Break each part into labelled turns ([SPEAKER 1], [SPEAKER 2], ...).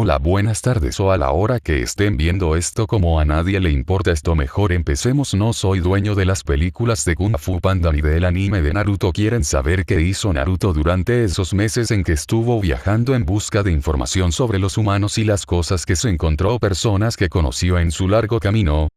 [SPEAKER 1] Hola, buenas tardes o a la hora que estén viendo esto, como a nadie le importa esto, mejor empecemos. No soy dueño de las películas de Kung Fu Panda ni del anime de Naruto. ¿Quieren saber qué hizo Naruto durante esos meses en que estuvo viajando en busca de información sobre los humanos y las cosas que se encontró, personas que conoció en su largo camino?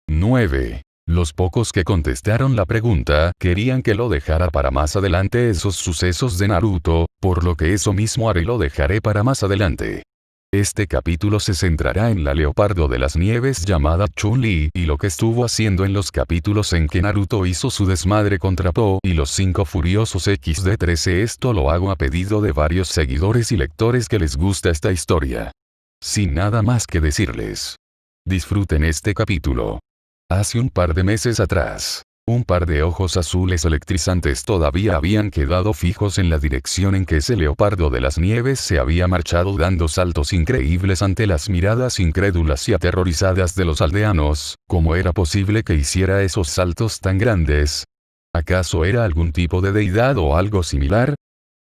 [SPEAKER 1] 9. Los pocos que contestaron la pregunta querían que lo dejara para más adelante esos sucesos de Naruto, por lo que eso mismo haré, lo dejaré para más adelante. Este capítulo se centrará en la Leopardo de las Nieves llamada Chun-Li y lo que estuvo haciendo en los capítulos en que Naruto hizo su desmadre contra Po y los 5 furiosos XD13. Esto lo hago a pedido de varios seguidores y lectores que les gusta esta historia. Sin nada más que decirles, disfruten este capítulo. Hace un par de meses atrás, un par de ojos azules electrizantes todavía habían quedado fijos en la dirección en que ese Leopardo de las Nieves se había marchado, dando saltos increíbles ante las miradas incrédulas y aterrorizadas de los aldeanos. ¿Cómo era posible que hiciera esos saltos tan grandes? ¿Acaso era algún tipo de deidad o algo similar?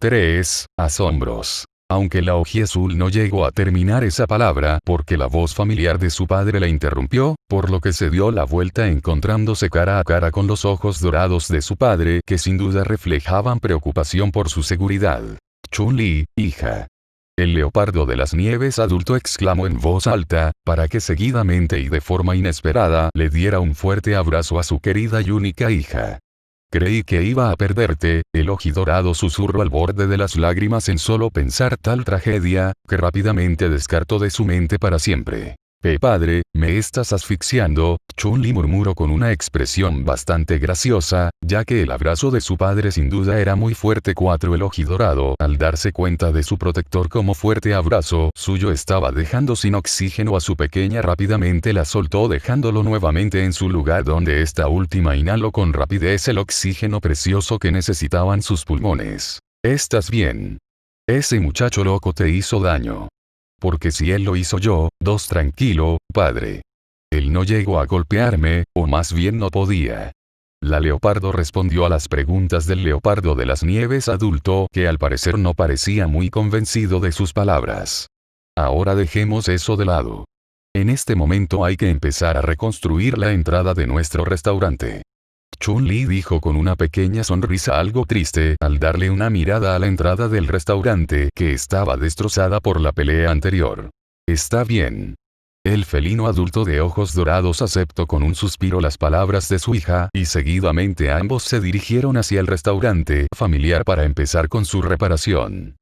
[SPEAKER 1] 3. Asombros. Aunque la ojiazul no llegó a terminar esa palabra porque la voz familiar de su padre la interrumpió, por lo que se dio la vuelta encontrándose cara a cara con los ojos dorados de su padre, que sin duda reflejaban preocupación por su seguridad. Chun-Li, hija. El Leopardo de las Nieves adulto exclamó en voz alta, para que seguidamente y de forma inesperada le diera un fuerte abrazo a su querida y única hija. Creí que iba a perderte, el ojidorado susurró al borde de las lágrimas en solo pensar tal tragedia, que rápidamente descartó de su mente para siempre. Padre, me estás asfixiando, Chun-Li murmuró con una expresión bastante graciosa, ya que el abrazo de su padre sin duda era muy fuerte. 4. El ojidorado, al darse cuenta de su protector como fuerte abrazo suyo estaba dejando sin oxígeno a su pequeña, rápidamente la soltó dejándolo nuevamente en su lugar, donde esta última inhaló con rapidez el oxígeno precioso que necesitaban sus pulmones. ¿Estás bien? Ese muchacho loco te hizo daño. Porque si él lo hizo yo, tranquilo, padre. Él no llegó a golpearme, o más bien no podía. La Leopardo respondió a las preguntas del Leopardo de las Nieves adulto, que al parecer no parecía muy convencido de sus palabras. Ahora dejemos eso de lado. En este momento hay que empezar a reconstruir la entrada de nuestro restaurante. Chun-Li dijo con una pequeña sonrisa algo triste al darle una mirada a la entrada del restaurante que estaba destrozada por la pelea anterior. Está bien. El felino adulto de ojos dorados aceptó con un suspiro las palabras de su hija y seguidamente ambos se dirigieron hacia el restaurante familiar para empezar con su reparación.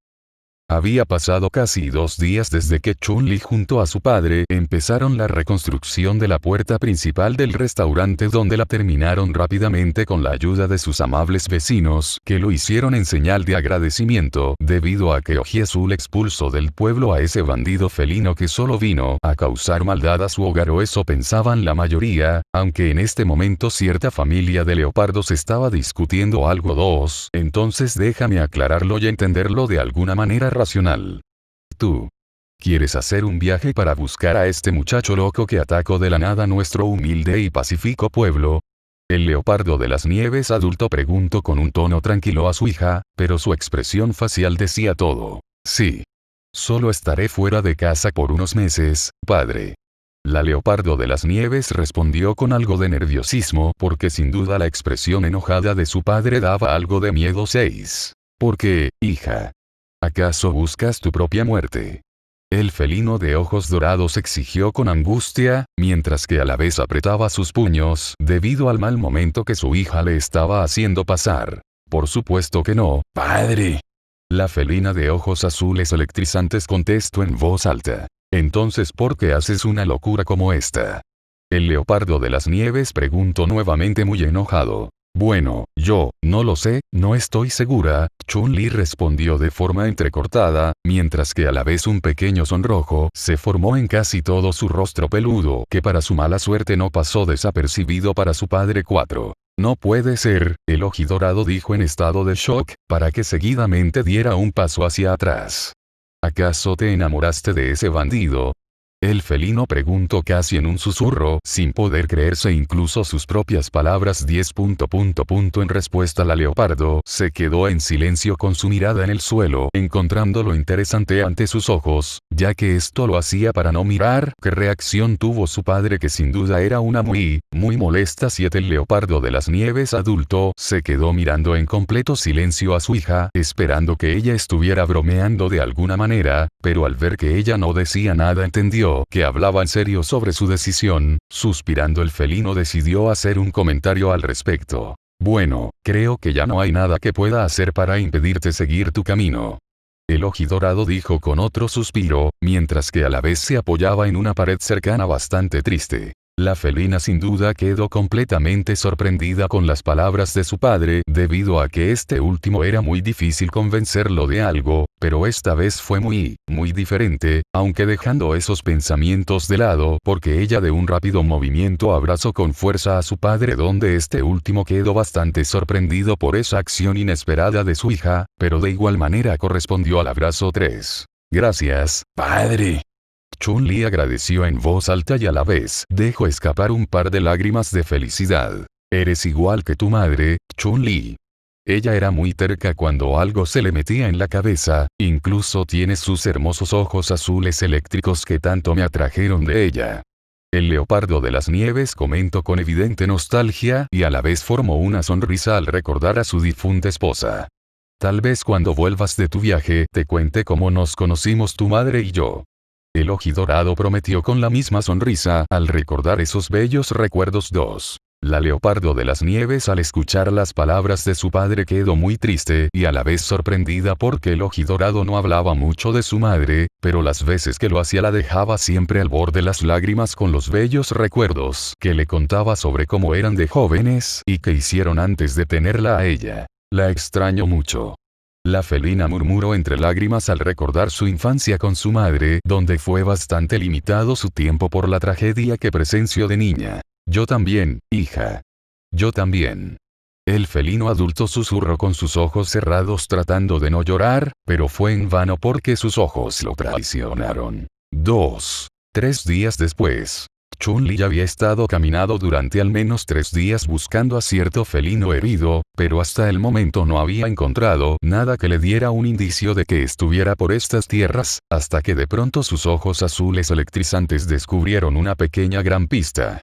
[SPEAKER 1] Había pasado casi 2 días desde que Chun-Li junto a su padre empezaron la reconstrucción de la puerta principal del restaurante, donde la terminaron rápidamente con la ayuda de sus amables vecinos, que lo hicieron en señal de agradecimiento, debido a que Ojiazul expulsó del pueblo a ese bandido felino que solo vino a causar maldad a su hogar, o eso pensaban la mayoría, aunque en este momento cierta familia de leopardos estaba discutiendo algo. 2. Entonces déjame aclararlo y entenderlo de alguna manera racional. Tú quieres hacer un viaje para buscar a este muchacho loco que atacó de la nada nuestro humilde y pacífico pueblo. El Leopardo de las Nieves adulto preguntó con un tono tranquilo a su hija, pero su expresión facial decía todo. Sí. Solo estaré fuera de casa por unos meses, padre. La Leopardo de las Nieves respondió con algo de nerviosismo, porque sin duda la expresión enojada de su padre daba algo de miedo. 6. ¿Por qué, hija? ¿Acaso buscas tu propia muerte? El felino de ojos dorados exigió con angustia, mientras que a la vez apretaba sus puños debido al mal momento que su hija le estaba haciendo pasar. Por supuesto que no, padre. La felina de ojos azules electrizantes contestó en voz alta. Entonces, ¿por qué haces una locura como esta? El Leopardo de las Nieves preguntó nuevamente muy enojado. Bueno, yo, no lo sé, no estoy segura, Chun-Li respondió de forma entrecortada, mientras que a la vez un pequeño sonrojo se formó en casi todo su rostro peludo, que para su mala suerte no pasó desapercibido para su padre. 4. No puede ser, el ojidorado dijo en estado de shock, para que seguidamente diera un paso hacia atrás. ¿Acaso te enamoraste de ese bandido? El felino preguntó casi en un susurro, sin poder creerse incluso sus propias palabras. En respuesta la leopardo se quedó en silencio con su mirada en el suelo, encontrándolo interesante ante sus ojos, ya que esto lo hacía para no mirar qué reacción tuvo su padre, que sin duda era una muy molesta. 7. El leopardo de las nieves adulto se quedó mirando en completo silencio a su hija, esperando que ella estuviera bromeando de alguna manera, pero al ver que ella no decía nada entendió que hablaba en serio sobre su decisión. Suspirando, el felino decidió hacer un comentario al respecto. Bueno, creo que ya no hay nada que pueda hacer para impedirte seguir tu camino. El ojidorado dijo con otro suspiro, mientras que a la vez se apoyaba en una pared cercana bastante triste. La felina sin duda quedó completamente sorprendida con las palabras de su padre, debido a que este último era muy difícil convencerlo de algo, pero esta vez fue muy diferente, aunque dejando esos pensamientos de lado, porque ella de un rápido movimiento abrazó con fuerza a su padre, donde este último quedó bastante sorprendido por esa acción inesperada de su hija, pero de igual manera correspondió al abrazo. 3. Gracias, padre. Chun-Li agradeció en voz alta y a la vez dejó escapar un par de lágrimas de felicidad. Eres igual que tu madre, Chun-Li. Ella era muy terca cuando algo se le metía en la cabeza, incluso tiene sus hermosos ojos azules eléctricos que tanto me atrajeron de ella. El leopardo de las nieves comentó con evidente nostalgia y a la vez formó una sonrisa al recordar a su difunta esposa. Tal vez cuando vuelvas de tu viaje te cuente cómo nos conocimos tu madre y yo. El ojidorado prometió con la misma sonrisa al recordar esos bellos recuerdos. 2. La leopardo de las nieves, al escuchar las palabras de su padre, quedó muy triste y a la vez sorprendida porque el ojidorado no hablaba mucho de su madre, pero las veces que lo hacía la dejaba siempre al borde de las lágrimas con los bellos recuerdos que le contaba sobre cómo eran de jóvenes y qué hicieron antes de tenerla a ella. La extraño mucho. La felina murmuró entre lágrimas al recordar su infancia con su madre, donde fue bastante limitado su tiempo por la tragedia que presenció de niña. Yo también, hija. Yo también. El felino adulto susurró con sus ojos cerrados tratando de no llorar, pero fue en vano porque sus ojos lo traicionaron. 2. 3 días después. Chun-Li ya había estado caminando durante al menos 3 días buscando a cierto felino herido, pero hasta el momento no había encontrado nada que le diera un indicio de que estuviera por estas tierras, hasta que de pronto sus ojos azules electrizantes descubrieron una pequeña gran pista.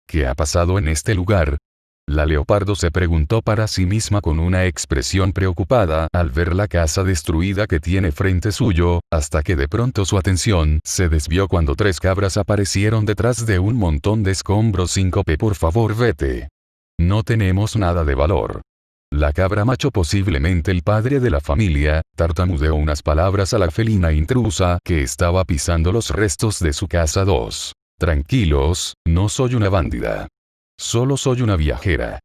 [SPEAKER 1] ¿Qué ha pasado en este lugar? La leopardo se preguntó para sí misma con una expresión preocupada al ver la casa destruida que tiene frente suyo, hasta que de pronto su atención se desvió cuando 3 cabras aparecieron detrás de un montón de escombros. 5p Por favor vete. No tenemos nada de valor. La cabra macho, posiblemente el padre de la familia, tartamudeó unas palabras a la felina intrusa que estaba pisando los restos de su casa. 2. Tranquilos, no soy una bandida. Solo soy una viajera.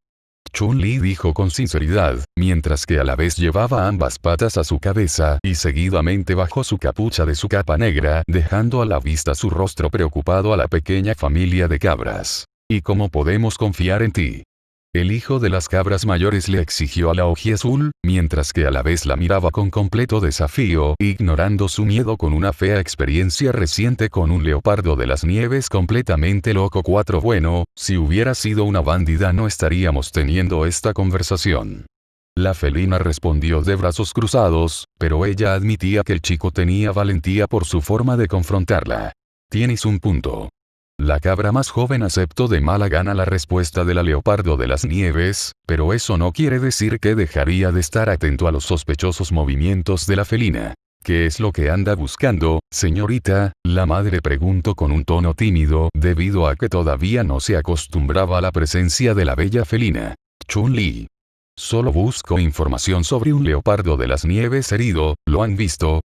[SPEAKER 1] Chun-Li dijo con sinceridad, mientras que a la vez llevaba ambas patas a su cabeza y seguidamente bajó su capucha de su capa negra, dejando a la vista su rostro preocupado a la pequeña familia de cabras. ¿Y cómo podemos confiar en ti? El hijo de las cabras mayores le exigió a la ojiazul, mientras que a la vez la miraba con completo desafío, ignorando su miedo con una fea experiencia reciente con un leopardo de las nieves completamente loco. 4 Bueno, si hubiera sido una bandida no estaríamos teniendo esta conversación. La felina respondió de brazos cruzados, pero ella admitía que el chico tenía valentía por su forma de confrontarla. Tienes un punto. La cabra más joven aceptó de mala gana la respuesta de la leopardo de las nieves, pero eso no quiere decir que dejaría de estar atento a los sospechosos movimientos de la felina. ¿Qué es lo que anda buscando, señorita? La madre preguntó con un tono tímido, debido a que todavía no se acostumbraba a la presencia de la bella felina. Chun-Li. Solo busco información sobre un leopardo de las nieves herido, ¿lo han visto?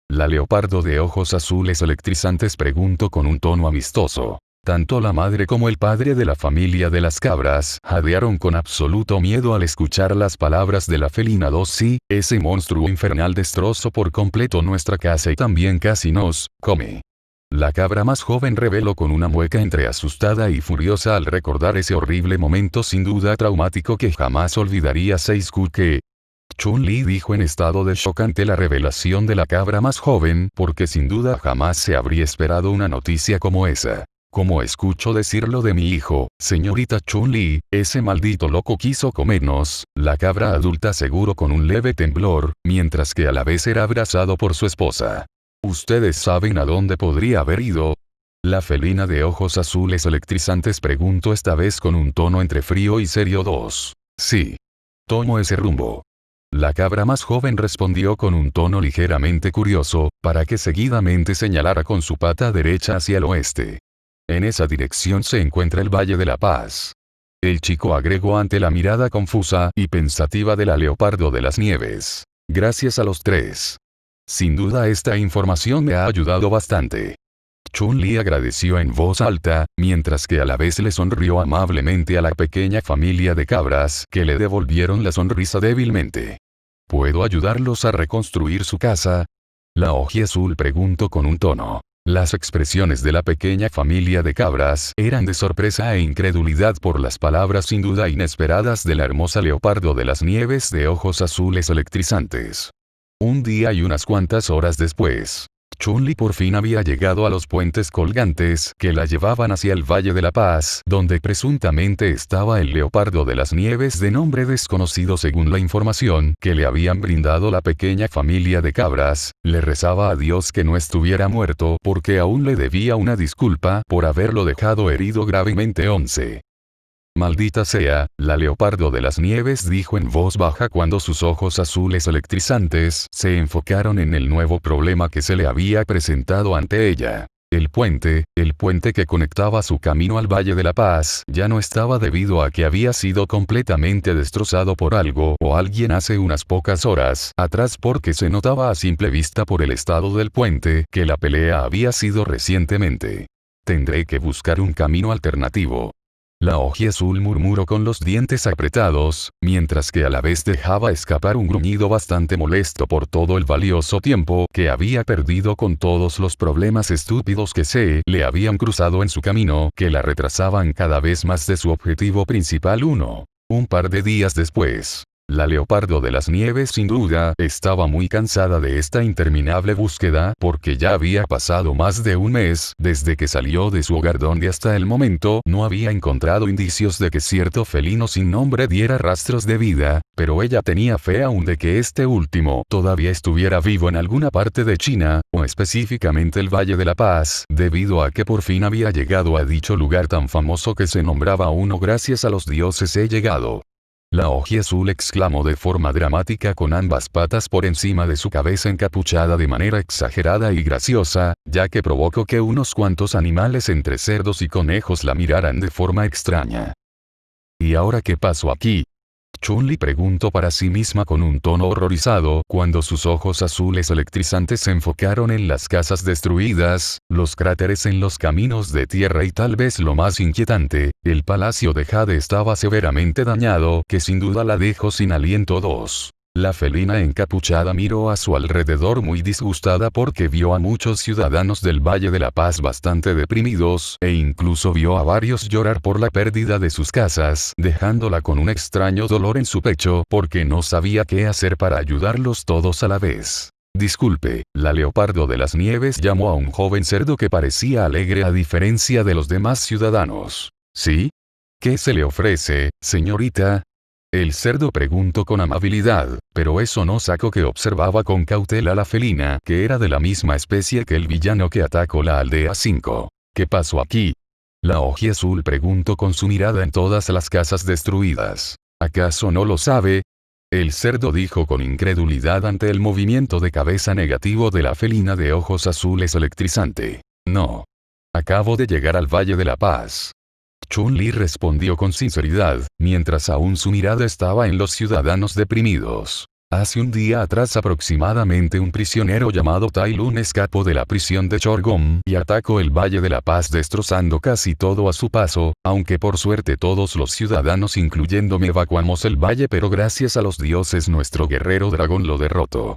[SPEAKER 1] La leopardo de ojos azules electrizantes preguntó con un tono amistoso. Tanto la madre como el padre de la familia de las cabras jadearon con absoluto miedo al escuchar las palabras de la felina. 2 Sí, ese monstruo infernal destrozó por completo nuestra casa y también casi nos come. La cabra más joven reveló con una mueca entre asustada y furiosa al recordar ese horrible momento sin duda traumático que jamás olvidaría. 6 Que Chun-Li dijo en estado de shock ante la revelación de la cabra más joven, porque sin duda jamás se habría esperado una noticia como esa. Como escucho decirlo de mi hijo, señorita Chun-Li, ese maldito loco quiso comernos, la cabra adulta aseguró con un leve temblor, mientras que a la vez era abrazado por su esposa. ¿Ustedes saben a dónde podría haber ido? La felina de ojos azules electrizantes preguntó esta vez con un tono entre frío y serio. Sí. Tomo ese rumbo. La cabra más joven respondió con un tono ligeramente curioso, para que seguidamente señalara con su pata derecha hacia el oeste. En esa dirección se encuentra el Valle de la Paz. El chico agregó ante la mirada confusa y pensativa de la Leopardo de las Nieves. Gracias a los tres. Sin duda esta información me ha ayudado bastante. Chun-Li agradeció en voz alta, mientras que a la vez le sonrió amablemente a la pequeña familia de cabras que le devolvieron la sonrisa débilmente. ¿Puedo ayudarlos a reconstruir su casa? La ojiazul preguntó con un tono. Las expresiones de la pequeña familia de cabras eran de sorpresa e incredulidad por las palabras sin duda inesperadas de la hermosa Leopardo de las Nieves de ojos azules electrizantes. Un día y unas cuantas horas después, Chun-Li por fin había llegado a los puentes colgantes que la llevaban hacia el Valle de la Paz, donde presuntamente estaba el Leopardo de las Nieves de nombre desconocido según la información que le habían brindado la pequeña familia de cabras. Le rezaba a Dios que no estuviera muerto porque aún le debía una disculpa por haberlo dejado herido gravemente. 11. Maldita sea, la Leopardo de las Nieves dijo en voz baja cuando sus ojos azules electrizantes se enfocaron en el nuevo problema que se le había presentado ante ella. El puente que conectaba su camino al Valle de la Paz, ya no estaba debido a que había sido completamente destrozado por algo o alguien hace unas pocas horas atrás porque se notaba a simple vista por el estado del puente que la pelea había sido recientemente. Tendré que buscar un camino alternativo. La ojiazul murmuró con los dientes apretados, mientras que a la vez dejaba escapar un gruñido bastante molesto por todo el valioso tiempo que había perdido con todos los problemas estúpidos que se le habían cruzado en su camino que la retrasaban cada vez más de su objetivo principal. Un par de días después. La Leopardo de las Nieves sin duda estaba muy cansada de esta interminable búsqueda porque ya había pasado más de un mes desde que salió de su hogar donde hasta el momento no había encontrado indicios de que cierto felino sin nombre diera rastros de vida, pero ella tenía fe aún de que este último todavía estuviera vivo en alguna parte de China, o específicamente el Valle de la Paz, debido a que por fin había llegado a dicho lugar tan famoso que se nombraba gracias a los dioses he llegado. La ojiazul exclamó de forma dramática con ambas patas por encima de su cabeza encapuchada de manera exagerada y graciosa, ya que provocó que unos cuantos animales entre cerdos y conejos la miraran de forma extraña. ¿Y ahora qué pasó aquí? Chun-Li preguntó para sí misma con un tono horrorizado cuando sus ojos azules electrizantes se enfocaron en las casas destruidas, los cráteres en los caminos de tierra y tal vez lo más inquietante, el palacio de Jade estaba severamente dañado que sin duda la dejó sin aliento. 2. La felina encapuchada miró a su alrededor muy disgustada porque vio a muchos ciudadanos del Valle de la Paz bastante deprimidos, e incluso vio a varios llorar por la pérdida de sus casas, dejándola con un extraño dolor en su pecho porque no sabía qué hacer para ayudarlos todos a la vez. Disculpe, la Leopardo de las Nieves llamó a un joven cerdo que parecía alegre a diferencia de los demás ciudadanos. ¿Sí? ¿Qué se le ofrece, señorita? El cerdo preguntó con amabilidad, pero eso no sacó que observaba con cautela a la felina que era de la misma especie que el villano que atacó la aldea 5. ¿Qué pasó aquí? La ojiazul preguntó con su mirada en todas las casas destruidas. ¿Acaso no lo sabe? El cerdo dijo con incredulidad ante el movimiento de cabeza negativo de la felina de ojos azules electrizante. No. Acabo de llegar al Valle de la Paz. Chun-Li respondió con sinceridad, mientras aún su mirada estaba en los ciudadanos deprimidos. Hace un día atrás aproximadamente un prisionero llamado Tai Lun escapó de la prisión de Chorgom y atacó el Valle de la Paz destrozando casi todo a su paso, aunque por suerte todos los ciudadanos incluyéndome evacuamos el valle pero gracias a los dioses nuestro guerrero dragón lo derrotó.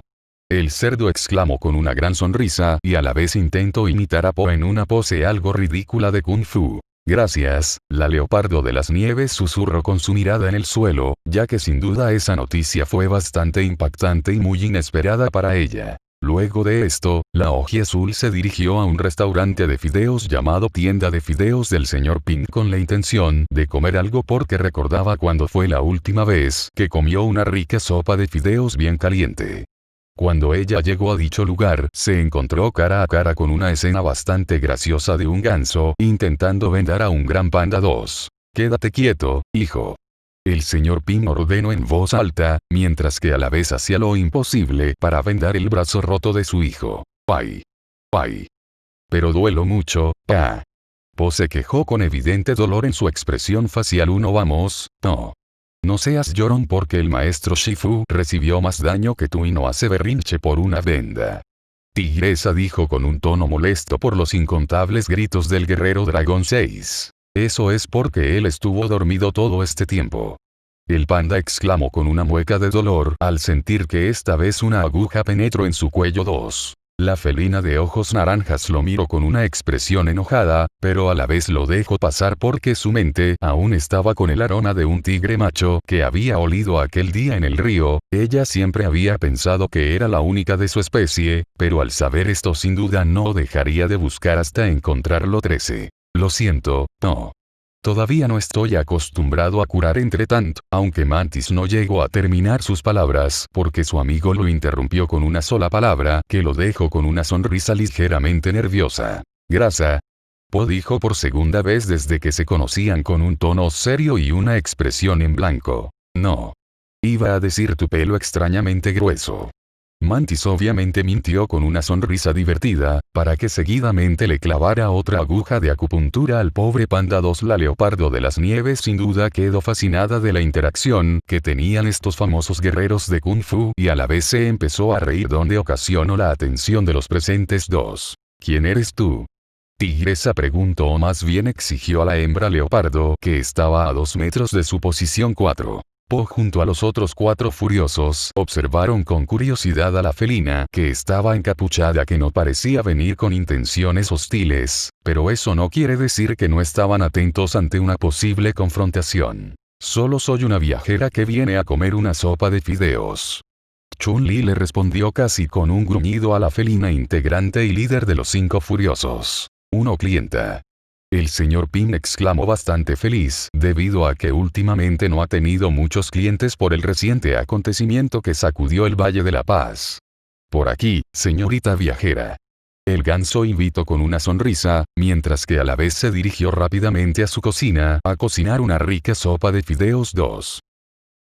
[SPEAKER 1] El cerdo exclamó con una gran sonrisa y a la vez intentó imitar a Po en una pose algo ridícula de Kung Fu. Gracias, la leopardo de las nieves susurró con su mirada en el suelo, ya que sin duda esa noticia fue bastante impactante y muy inesperada para ella. Luego de esto, la Oji Azul se dirigió a un restaurante de fideos llamado Tienda de Fideos del Sr. Pink con la intención de comer algo porque recordaba cuando fue la última vez que comió una rica sopa de fideos bien caliente. Cuando ella llegó a dicho lugar, se encontró cara a cara con una escena bastante graciosa de un ganso intentando vendar a un gran panda 2. Quédate quieto, hijo. El señor Pin ordenó en voz alta, mientras que a la vez hacía lo imposible para vendar el brazo roto de su hijo. ¡Ay! ¡Ay! Pero duelo mucho, pa. Po se quejó con evidente dolor en su expresión facial. Vamos, no. No seas llorón porque el maestro Shifu recibió más daño que tú y no hace berrinche por una venda. Tigresa dijo con un tono molesto por los incontables gritos del guerrero dragón 6. Eso es porque él estuvo dormido todo este tiempo. El panda exclamó con una mueca de dolor al sentir que esta vez una aguja penetró en su cuello 2. La felina de ojos naranjas lo miró con una expresión enojada, pero a la vez lo dejó pasar porque su mente aún estaba con el aroma de un tigre macho que había olido aquel día en el río. Ella siempre había pensado que era la única de su especie, pero al saber esto sin duda no dejaría de buscar hasta encontrarlo. 13. Lo siento, no. Todavía no estoy acostumbrado a curar entre tanto, aunque Mantis no llegó a terminar sus palabras porque su amigo lo interrumpió con una sola palabra que lo dejó con una sonrisa ligeramente nerviosa. Grasa. Po dijo por segunda vez desde que se conocían con un tono serio y una expresión en blanco. No. Iba a decir tu pelo extrañamente grueso. Mantis obviamente mintió con una sonrisa divertida, para que seguidamente le clavara otra aguja de acupuntura al pobre panda 2. La leopardo de las nieves sin duda quedó fascinada de la interacción que tenían estos famosos guerreros de Kung Fu y a la vez se empezó a reír donde ocasionó la atención de los presentes. 2. ¿Quién eres tú? Tigresa preguntó o más bien exigió a la hembra leopardo que estaba a 2 metros de su posición. 4. Po junto a los otros 4 furiosos observaron con curiosidad a la felina que estaba encapuchada que no parecía venir con intenciones hostiles, pero eso no quiere decir que no estaban atentos ante una posible confrontación. Solo soy una viajera que viene a comer una sopa de fideos. Chun-Li le respondió casi con un gruñido a la felina integrante y líder de los 5 furiosos. Clienta. El señor Pin exclamó bastante feliz, debido a que últimamente no ha tenido muchos clientes por el reciente acontecimiento que sacudió el Valle de la Paz. Por aquí, señorita viajera. El ganso invitó con una sonrisa, mientras que a la vez se dirigió rápidamente a su cocina a cocinar una rica sopa de fideos. 2.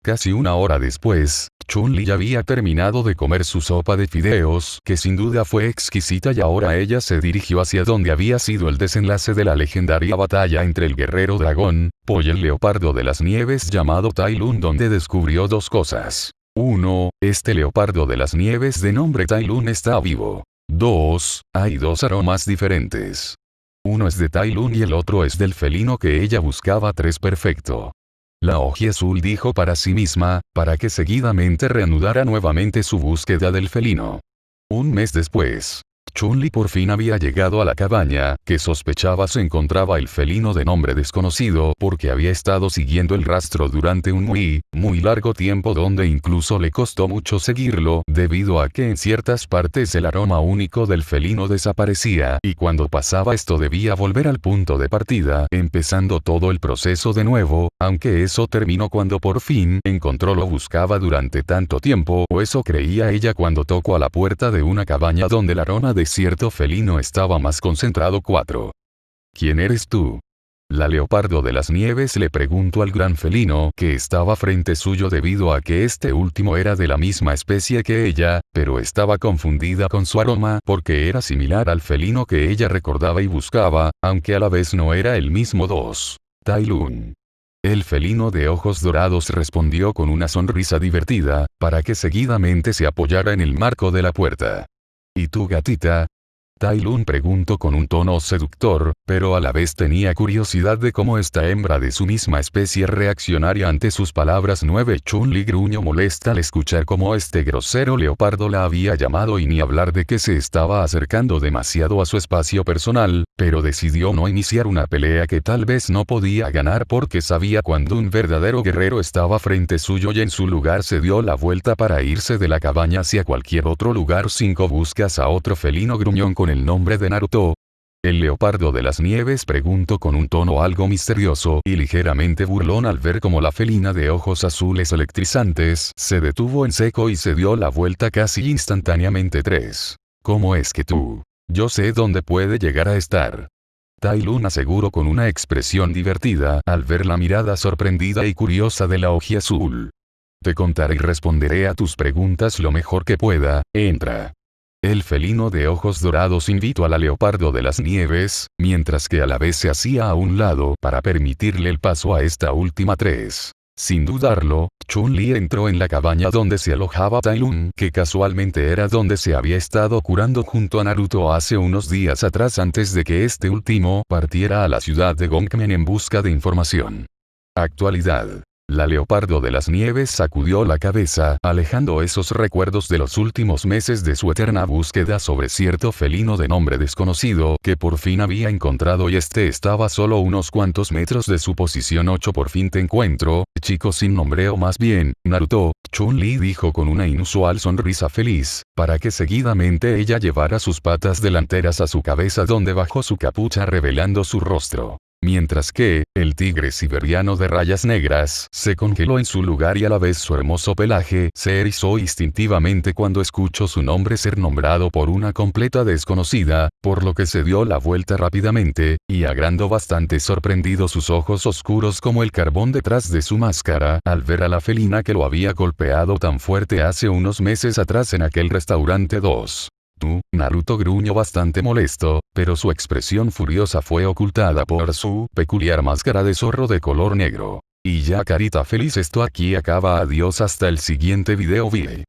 [SPEAKER 1] Casi una hora después, Chun-Li ya había terminado de comer su sopa de fideos, que sin duda fue exquisita, y ahora ella se dirigió hacia donde había sido el desenlace de la legendaria batalla entre el guerrero dragón, Po y el leopardo de las nieves llamado Tai Lun, donde descubrió 2 cosas. 1. Este leopardo de las nieves de nombre Tai Lun está vivo. 2. Hay 2 aromas diferentes. Uno es de Tai Lun y el otro es del felino que ella buscaba. 3. Perfecto. La Oji Azul dijo para sí misma, para que seguidamente reanudara nuevamente su búsqueda del felino. Un mes después, Chun-Li por fin había llegado a la cabaña, que sospechaba se encontraba el felino de nombre desconocido porque había estado siguiendo el rastro durante un muy largo tiempo, donde incluso le costó mucho seguirlo debido a que en ciertas partes el aroma único del felino desaparecía y cuando pasaba esto debía volver al punto de partida, empezando todo el proceso de nuevo, aunque eso terminó cuando por fin encontró lo buscaba durante tanto tiempo, o eso creía ella cuando tocó a la puerta de una cabaña donde el aroma de cierto felino estaba más concentrado. 4. ¿Quién eres tú? La leopardo de las nieves le preguntó al gran felino que estaba frente suyo debido a que este último era de la misma especie que ella, pero estaba confundida con su aroma porque era similar al felino que ella recordaba y buscaba, aunque a la vez no era el mismo. 2. Tai Lun. El felino de ojos dorados respondió con una sonrisa divertida, para que seguidamente se apoyara en el marco de la puerta. ¿Y tú, gatita? Tai Lun preguntó con un tono seductor, pero a la vez tenía curiosidad de cómo esta hembra de su misma especie reaccionaría ante sus palabras. 9. Chun-Li gruñó molesta al escuchar cómo este grosero leopardo la había llamado y ni hablar de que se estaba acercando demasiado a su espacio personal, pero decidió no iniciar una pelea que tal vez no podía ganar porque sabía cuando un verdadero guerrero estaba frente suyo y en su lugar se dio la vuelta para irse de la cabaña hacia cualquier otro lugar. 5. ¿Buscas a otro felino gruñón con el nombre de Naruto? El leopardo de las nieves preguntó con un tono algo misterioso y ligeramente burlón al ver cómo la felina de ojos azules electrizantes se detuvo en seco y se dio la vuelta casi instantáneamente. 3. ¿Cómo es que tú? Yo sé dónde puede llegar a estar. Tai Lun aseguró con una expresión divertida al ver la mirada sorprendida y curiosa de la ojiazul. Te contaré y responderé a tus preguntas lo mejor que pueda. Entra. El felino de ojos dorados invitó a la leopardo de las nieves, mientras que a la vez se hacía a un lado para permitirle el paso a esta última. 3. Sin dudarlo, Chun-Li entró en la cabaña donde se alojaba Tai Lun, que casualmente era donde se había estado curando junto a Naruto hace unos días atrás antes de que este último partiera a la ciudad de Gongmen en busca de información. Actualidad. La leopardo de las nieves sacudió la cabeza, alejando esos recuerdos de los últimos meses de su eterna búsqueda sobre cierto felino de nombre desconocido que por fin había encontrado y este estaba solo unos cuantos metros de su posición. 8. Por fin te encuentro, chico sin nombre o más bien, Naruto, Chun-Li dijo con una inusual sonrisa feliz, para que seguidamente ella llevara sus patas delanteras a su cabeza donde bajó su capucha revelando su rostro. Mientras que, el tigre siberiano de rayas negras se congeló en su lugar y a la vez su hermoso pelaje se erizó instintivamente cuando escuchó su nombre ser nombrado por una completa desconocida, por lo que se dio la vuelta rápidamente, y agrandó bastante sorprendido sus ojos oscuros como el carbón detrás de su máscara, al ver a la felina que lo había golpeado tan fuerte hace unos meses atrás en aquel restaurante. 2. Tú, Naruto gruñó bastante molesto, pero su expresión furiosa fue ocultada por su peculiar máscara de zorro de color negro. Y ya carita feliz, esto aquí acaba. Adiós, hasta el siguiente video. Bye.